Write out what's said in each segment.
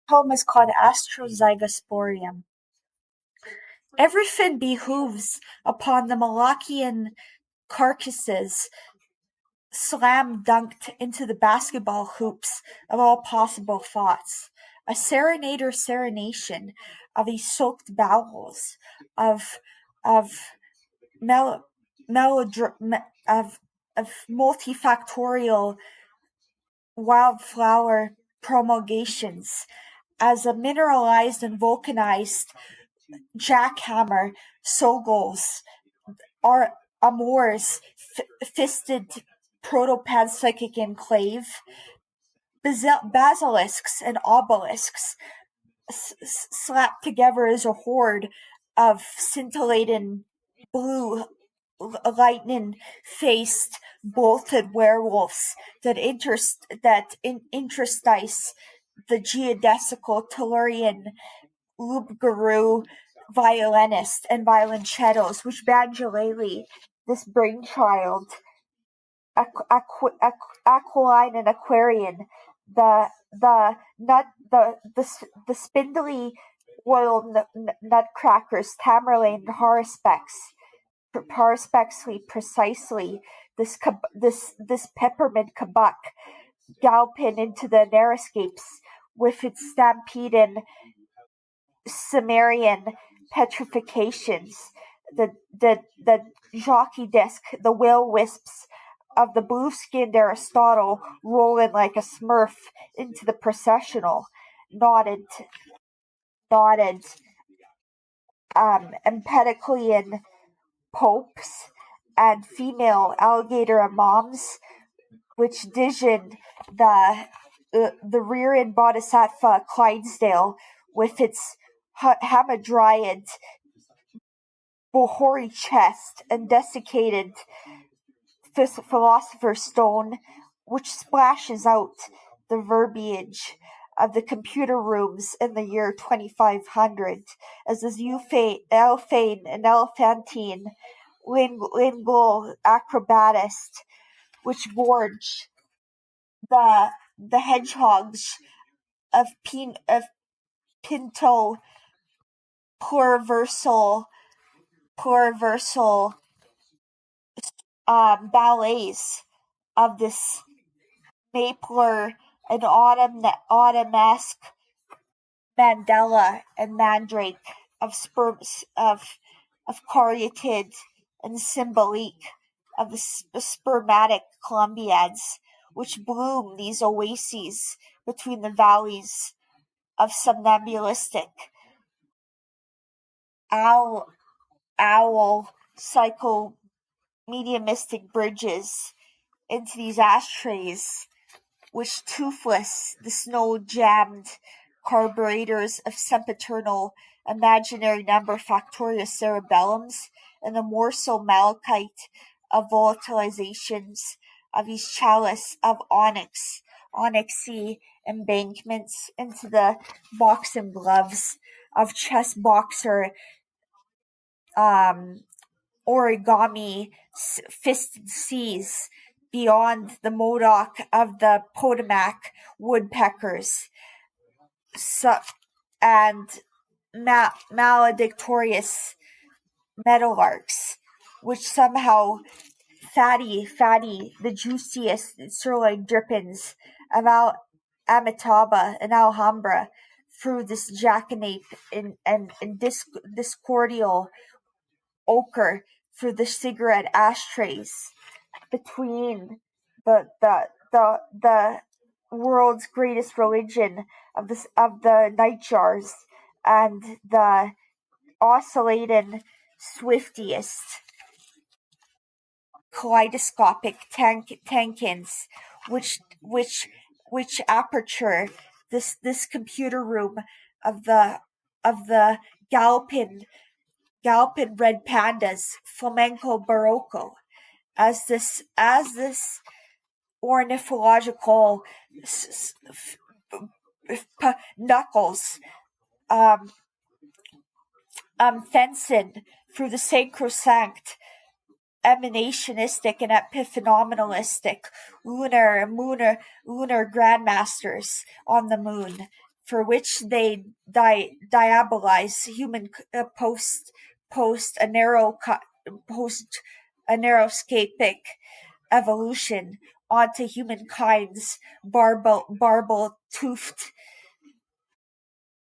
poem is called Astro-Zygosporium. Everything behooves upon the Malachian carcasses slam-dunked into the basketball hoops of all possible thoughts. A serenader serenation of these soaked bowels of multifactorial wildflower promulgations as a mineralized and vulcanized jackhammer sogles are Amour's fisted proto-panpsychic enclave, basilisks and obelisks slapped together as a horde of scintillating blue lightning-faced bolted werewolves that interstice the geodesical Tellurian Lubguru violinist and violoncellos, which Banjalele, this brainchild, aquiline and Aquarian, the spindly oiled nutcrackers, Tamerlane and Harspexly precisely, this peppermint kabuk galloping into the narrowscapes with its stampeding Sumerian petrifications, the jockey disc, the will-wisps of the blue-skinned Aristotle rolling like a smurf into the processional, knotted Empedoclean popes and female alligator imams, which disioned the rear-end bodhisattva Clydesdale with its hamadryad Bohori chest and desiccated philosopher's stone, which splashes out the verbiage of the computer rooms in the year 2500 as this Elephane and Elephantine lingual acrobatist, which gorge the hedgehogs of Pinto pluriversal ballets of this Mapler and Autumn-esque Mandela and Mandrake of caryatid and symbolique of the spermatic Columbiads, which bloom these oases between the valleys of somnambulistic owl psycho-mediumistic bridges into these ashtrays, which toothless, the snow-jammed carburetors of sempiternal imaginary number factorial cerebellums, and the more so malachite of volatilizations of these chalice of onyxy embankments into the boxing gloves of chess boxer origami fisted seas beyond the Modoc of the Potomac woodpeckers, and maledictorious meadowlarks, which somehow fatty, the juiciest sirloin drippings of Amitabha and Alhambra through this jackanape and discordial ochre through the cigarette ashtrays between the world's greatest religion of the nightjars and the oscillating swiftiest kaleidoscopic tankins, which aperture this computer room of the galloping red pandas flamenco barocco as this ornithological knuckles fencing through the sacrosanct emanationistic and epiphenomenalistic lunar grandmasters on the moon, for which they diabolize human post a narrowscapic evolution onto humankind's barbel-toothed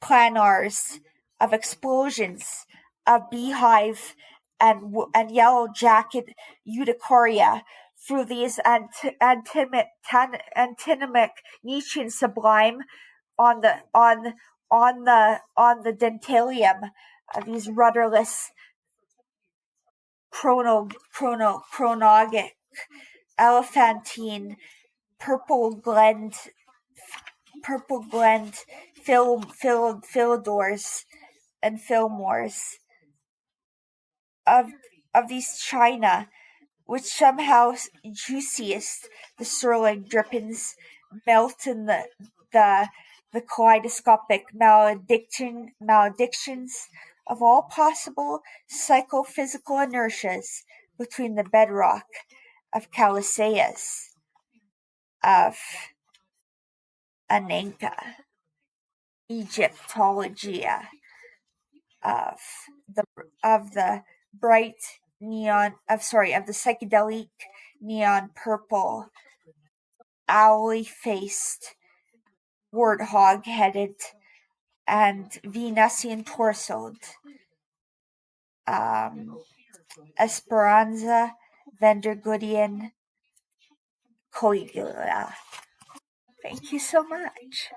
planars of explosions of beehive and yellow jacket eukarya through these antinomic Nietzschean sublime on the dentalium of these rudderless chronologic elephantine purple glend Philidors and Fillmores of these china, which somehow juiciest the sterling drippings melt in the kaleidoscopic maledictions of all possible psychophysical inertias between the bedrock of Caliseus, of Ananka, Egyptologia, of the bright of the psychedelic neon purple, owly faced, warthog headed, and Venusian torsoed Esperanza Vandergoodian Coagula. Thank you so much.